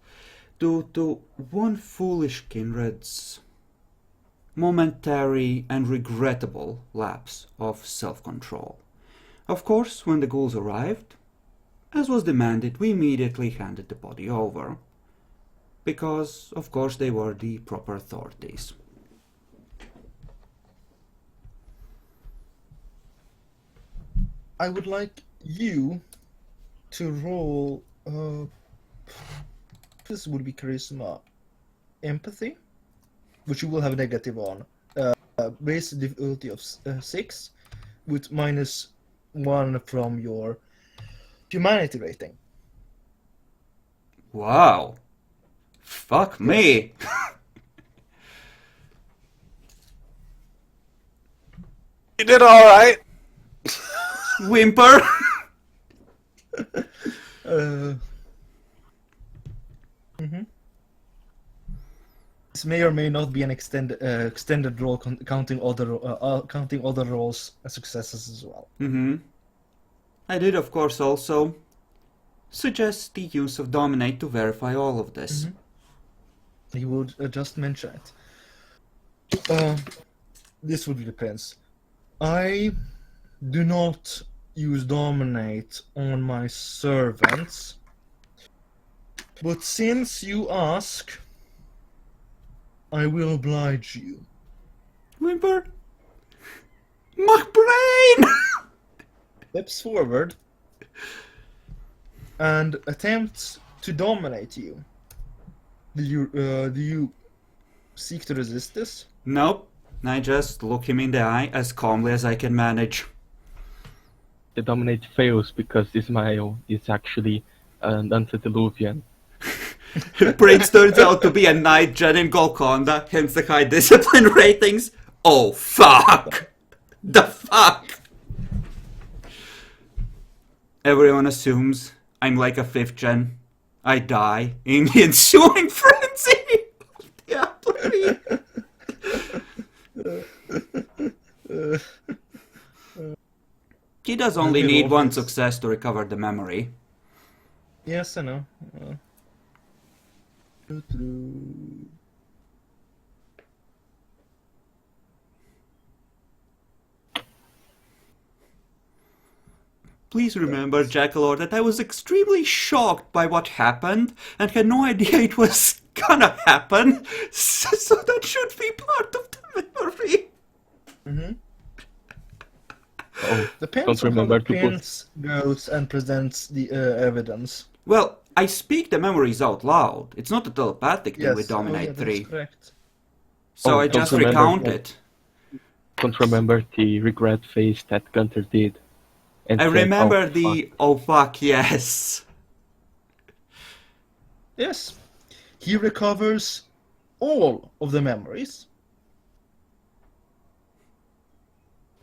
due to one foolish kindred's momentary and regrettable lapse of self-control. Of course, when the ghouls arrived, as was demanded, we immediately handed the body over, because, of course, they were the proper authorities. I would like you to roll. This would be charisma, empathy, which you will have a negative on. Base difficulty of 6, with -1 from your humanity rating. Wow. Fuck me. You did all right. Whimper. This may or may not be an extended roll, counting other rolls as successes as well. I did, of course, also suggest the use of Dominate to verify all of this. He would just mention it. This would depend. I do not use Dominate on my servants, but since you ask, I will oblige you. Whimper. My brain! Steps forward and attempts to dominate you. Do you seek to resist this? Nope. I just look him in the eye as calmly as I can manage. The Dominate fails because Ismail is actually an antediluvian. Prince turns out to be a Night Gen in Golconda, hence the high discipline ratings. Oh, fuck! The fuck! Everyone assumes I'm like a 5th gen. I die in the ensuing frenzy! Yeah, please. He does only need one success to recover the memory. Yes, I know. Please remember, Jakalor, that I was extremely shocked by what happened and had no idea it was gonna happen, so that should be part of the memory. Mm-hmm. Oh, Depends don't on how remember the to put. prince goes and presents the evidence. Well, I speak the memories out loud. It's not a telepathic thing with Oh, yeah, Dominate that's 3. correct. So Oh, I don't just remember recount that. it. Don't remember the regret face that Gunther did. And I said, remember "Oh, the oh fuck yes. Yes, he recovers all of the memories,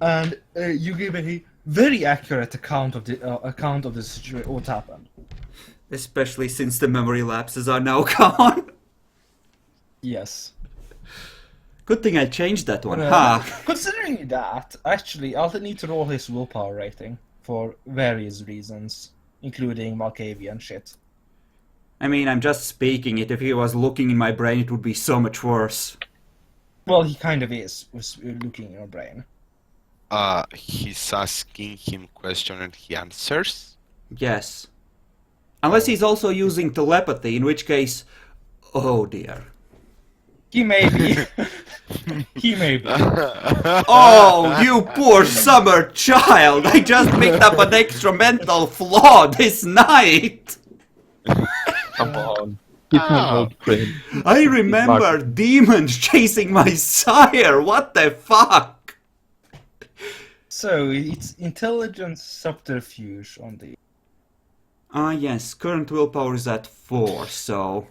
and you give a very accurate account of the situation, what happened. Especially since the memory lapses are now gone. Yes. Good thing I changed that one, huh? Considering that, actually, I'll need to roll his willpower rating for various reasons, including Malkavian shit. I mean, I'm just speaking it. If he was looking in my brain, it would be so much worse. Well, he kind of is, was looking in your brain. He's asking him question and he answers. Yes. Unless he's also using telepathy, in which case, oh dear. He may be. He may be. Oh, you poor summer child! I just picked up an extra mental flaw this night! come on. He's an old friend. I remember demons chasing my sire! What the fuck? So, it's intelligence subterfuge on the... Ah, yes, current willpower is at 4, so...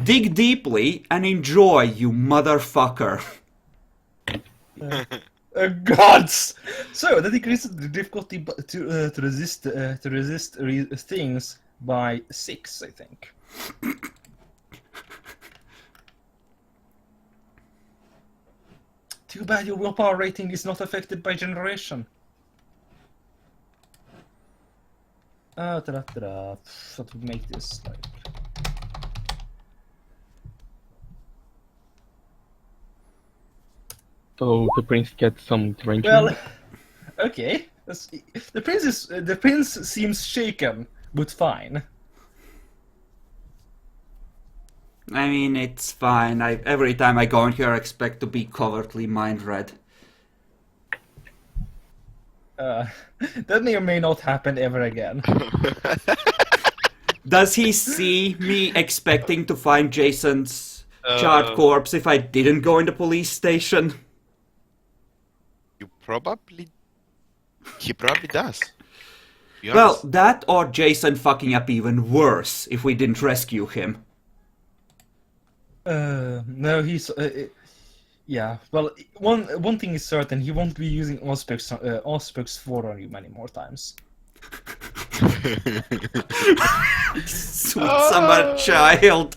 Dig deeply and enjoy, you motherfucker. Gods! So, that increases the difficulty to resist things by 6, I think. Too bad your willpower rating is not affected by generation. Ta-da-ta-da. What would make this like... So the prince gets some derangement. Well, okay. The prince seems shaken, but fine. I mean, it's fine. Every time I go in here, I expect to be covertly mind-read. That may or may not happen ever again. Does he see me expecting to find Jason's charred corpse if I didn't go in the police station? You probably... He probably does. Be Well, honest. that or Jason fucking up even worse if we didn't rescue him. No, he's... yeah, well, one thing is certain, he won't be using Auspex 4 on you many more times. Sweet summer child.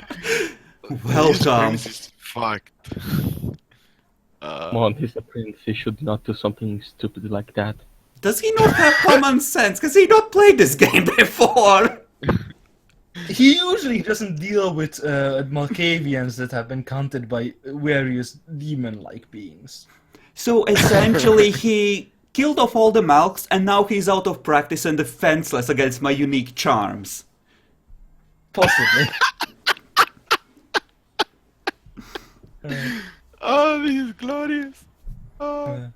This Welcome. prince is fucked. Come on, he's a prince. He should not do something stupid like that. Does he not have common sense? Because he not played this game before. He usually doesn't deal with Malkavians that have been counted by various demon-like beings. So essentially he killed off all the Malks and now he's out of practice and defenseless against my unique charms. Possibly. Oh, this is glorious. Oh.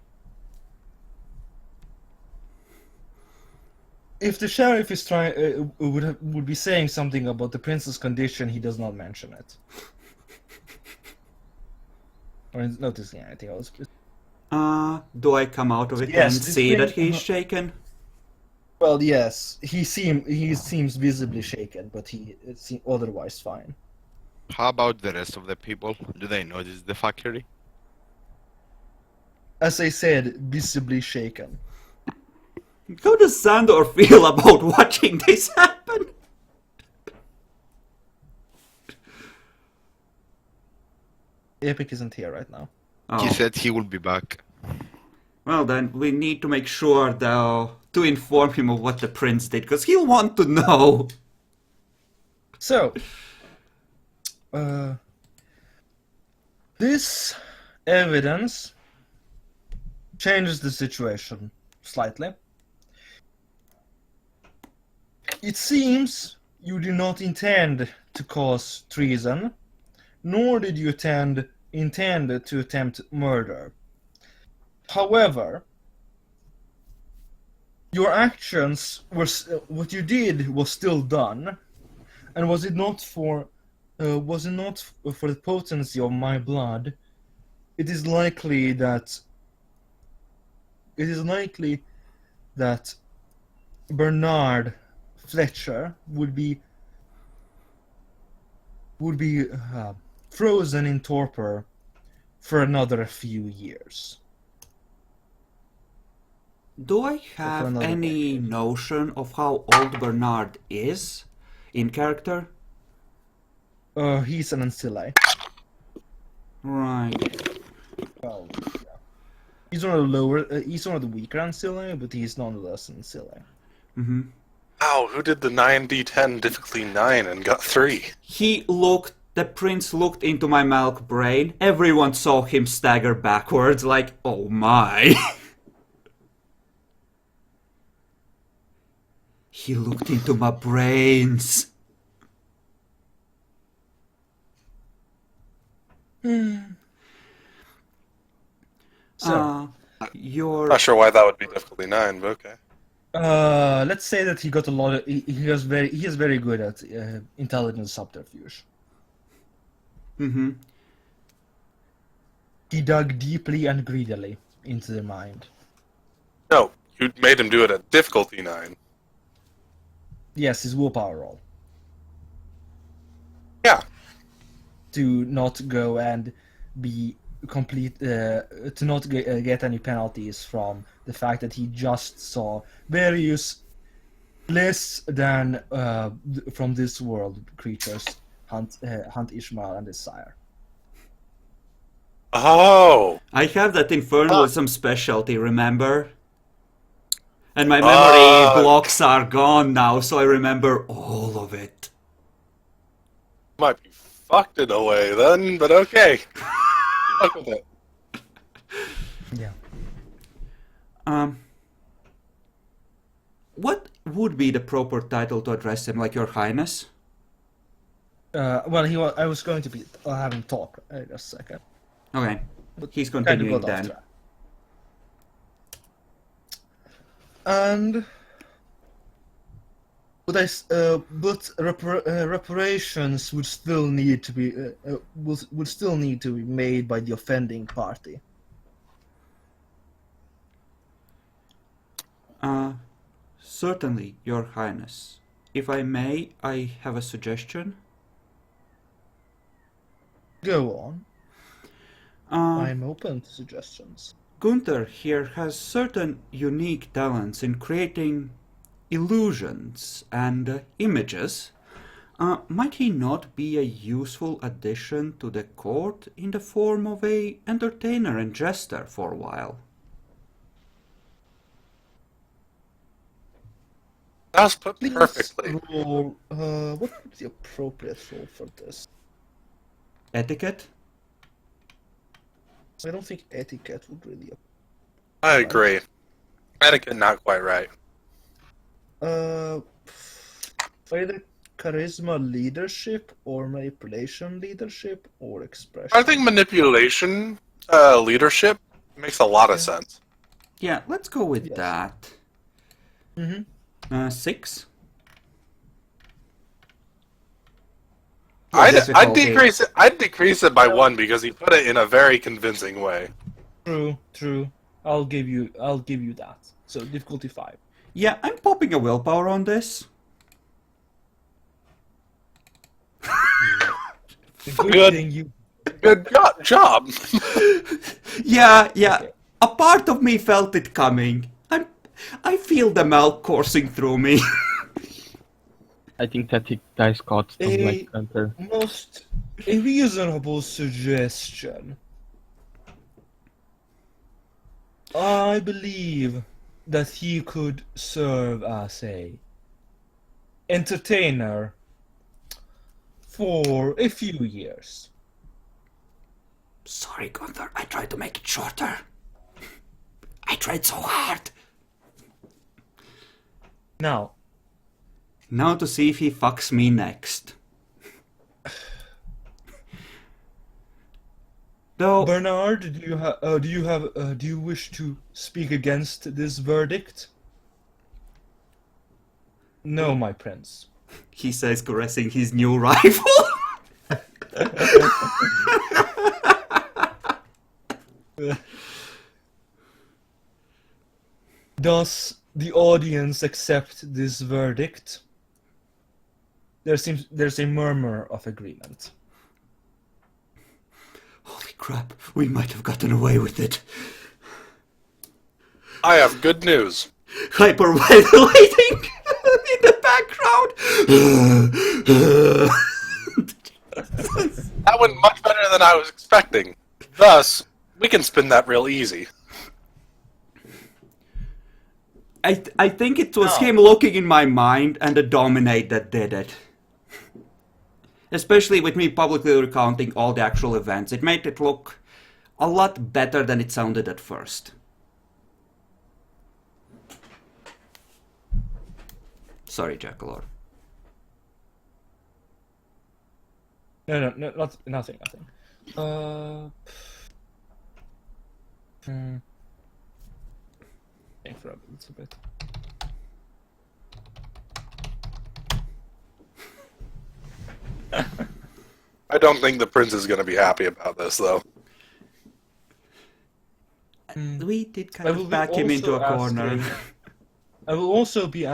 If the sheriff is trying, would be saying something about the prince's condition, he does not mention it. Or noticing anything else. Do I come out of it Yes, and this see thing- that he's shaken? Well, yes, he seems visibly shaken, but he seems otherwise fine. How about the rest of the people? Do they notice the fuckery? As I said, visibly shaken. How does Sandor feel about watching this happen? Epic isn't here right now. Oh. He said he will be back. Well then, we need to make sure though to inform him of what the prince did, because he'll want to know. So, this evidence changes the situation slightly. It seems you did not intend to cause treason, nor did you intend to attempt murder. However, your actions were what you did was still done, and was it not for the potency of my blood? It is likely that Bernard Fletcher would be frozen in torpor for another few years. Do I for have another any decade. notion of how old Bernard is in character? He's an Ancilae. Right. Well, yeah. He's one of the lower. He's one of the weaker Ancilae, but he's nonetheless an Ancilae. Mm-hmm. Wow, who did the 9d10 difficulty 9 and got 3? The prince looked into my milk brain. Everyone saw him stagger backwards like, oh my. He looked into my brains. So, Your Not sure why that would be difficulty 9, but okay. let's say that he got a lot of. He is very good at intelligence subterfuge. Mm-hmm. He dug deeply and greedily into the mind. No, you made him do it at difficulty 9. Yes, his willpower roll. Yeah. To not go and be complete, to not get any penalties from the fact that he just saw various less than from this world creatures hunt Ishmael and his sire. Oh! I have that infernalism specialty, remember? And my memory Ah. blocks are gone now, so I remember all of it. Might be fucked in a way then, but okay. Fuck with it. Yeah. What would be the proper title to address him, like Your Highness? Well, I was going to be have him talk in a second. Okay, he's Kind of continuing got off then. track. And but reparations would still need to be would still need to be made by the offending party. Certainly, Your Highness. If I may, I have a suggestion. Go on. I'm open to suggestions. Gunther here has certain unique talents in creating illusions and images. Might he not be a useful addition to the court in the form of a entertainer and jester for a while? That was put Please perfectly. roll. What would be the appropriate roll for this? Etiquette? I don't think etiquette would really. I agree. Etiquette not quite right. Either charisma leadership or manipulation leadership or expression. I think manipulation, leadership makes a lot of sense. Yeah, let's go with Yes. that. Mm-hmm. 6? I'd difficulty. I'd decrease it by 1 because he put it in a very convincing way. True. I'll give you that. So difficulty 5. Yeah, I'm popping a willpower on this. Good. Thing you. Good job. Yeah. Okay. A part of me felt it coming. I feel the milk coursing through me. I think that it dice cards don't like Hunter. Most a reasonable suggestion. I believe that he could serve as a entertainer for a few years. Sorry, Gunther, I tried to make it shorter. I tried so hard. Now, Now to see if he fucks me next. Though, Bernard, do you wish to speak against this verdict? No, my prince. he says, caressing his new rifle. Does the audience accept this verdict? There's a murmur of agreement. Holy crap, we might have gotten away with it. I have good news. Hyperventilating in the background. That went much better than I was expecting. Thus, we can spin that real easy. I think it was No. him looking in my mind and the dominate that did it. Especially with me publicly recounting all the actual events. It made it look a lot better than it sounded at first. Sorry, Jakalor. No, nothing. Think for a little bit. I don't think the prince is going to be happy about this, though. We did kind I of will be back him into a also corner. asking- I will also be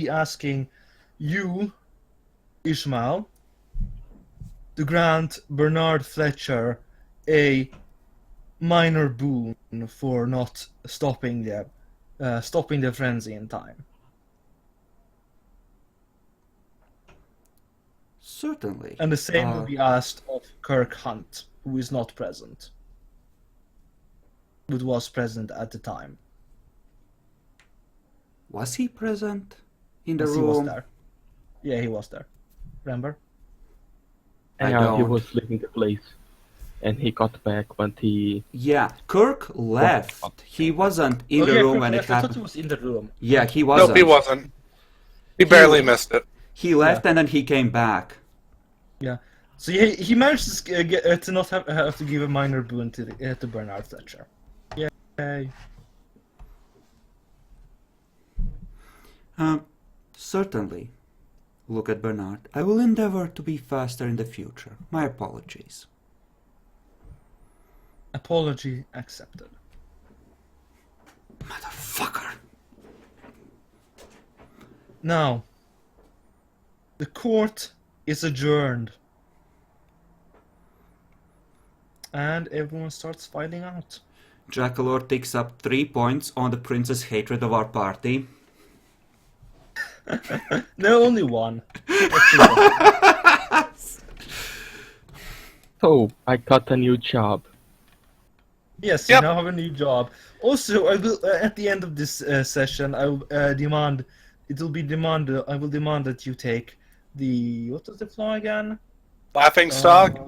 asking you, Ishmael, to grant Bernard Fletcher a minor boon for not stopping the frenzy in time. Certainly. And the same will be asked of Kirk Hunt, who is not present, but was present at the time. Was he present in the Yes, he was room? there. Yeah, he was there. Remember? I Yeah, he don't. was leaving the place, and he got back when he. Yeah, Kirk left. He wasn't in the room when it I thought happened. he was in the room. Yeah, he wasn't. Nope, he wasn't. He barely missed it. He left and then he came back. Yeah. So he managed to not have to give a minor boon to Bernard Fletcher. Yay. Certainly. Look at Bernard. I will endeavor to be faster in the future. My apologies. Apology accepted. Motherfucker. Now, the court is adjourned. And everyone starts filing out. Jakalor takes up 3 points on the prince's hatred of our party. No, only one. So, I got a new job. Yes, Yep. you now have a new job. Also, I will at the end of this session, I will demand. It will be demanded. I will demand that you take the what was the flaw again? Laughing stock?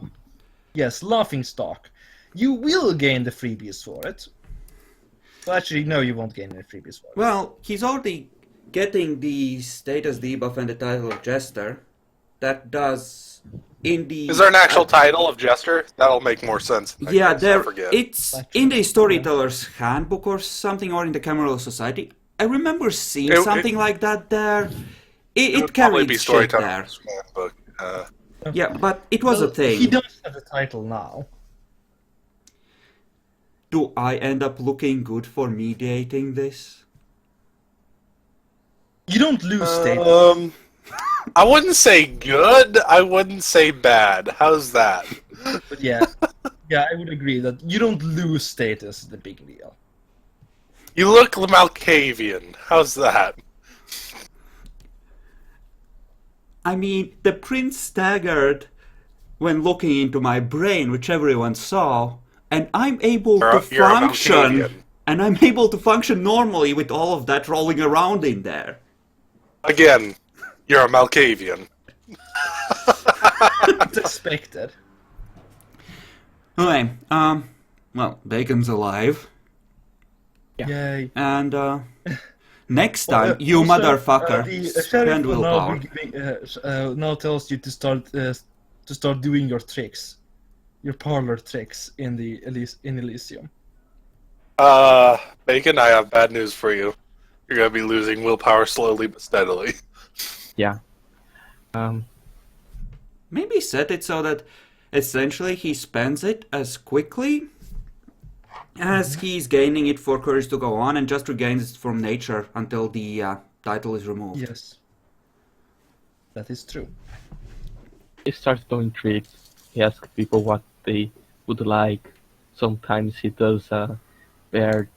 Yes, laughing stock. You will gain the freebies for it. Well, actually, no, you won't gain any freebies for it. Well, he's already getting the status debuff and the title of Jester. That does in the... Is there an actual title of Jester? That'll make more sense. I Yeah, guess. I there. forget. It's in the Storyteller's Handbook or something, or in the Cameral Society. I remember seeing It- something like that there. It would probably carried be shit there. Storyteller's Handbook. Yeah, but it was a Well, thing. He does have a title now. Do I end up looking good for mediating this? You don't lose status. I wouldn't say good. I wouldn't say bad. How's that? But yeah, yeah, I would agree that you don't lose status is the big deal. You look Malkavian. How's that? I mean, the prince staggered when looking into my brain, which everyone saw, and I'm able to You're a function. Malkavian. And I'm able to function normally with all of that rolling around in there. Again, you're a Malkavian. It's expected. Okay, well, Bacon's alive. Yeah. Yay. And next time, you Also, motherfucker, the spend sheriff will now willpower. be giving, now tells you to start doing your tricks, your parlor tricks in in Elysium. Bacon, I have bad news for you. You're gonna be losing willpower slowly but steadily. Yeah. Maybe set it so that essentially he spends it as quickly as he's gaining it for courage to go on, and just regains it from nature until the title is removed. Yes, that is true. He starts doing tricks. He asks people what they would like. Sometimes he does bear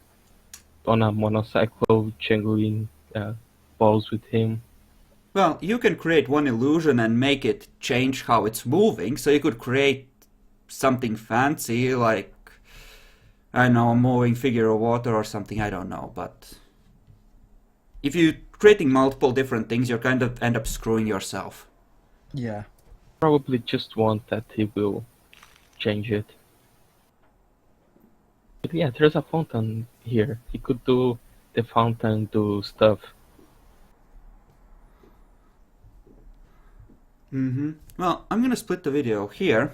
on a motorcycle jangling balls with him. Well, you can create one illusion and make it change how it's moving, so you could create something fancy like, I don't know, a moving figure of water or something, I don't know, but if you're creating multiple different things, you kind of end up screwing yourself. Yeah. Probably just want that he will change it. But yeah, there's a fountain here. He could do the fountain do stuff. Well, I'm gonna split the video here.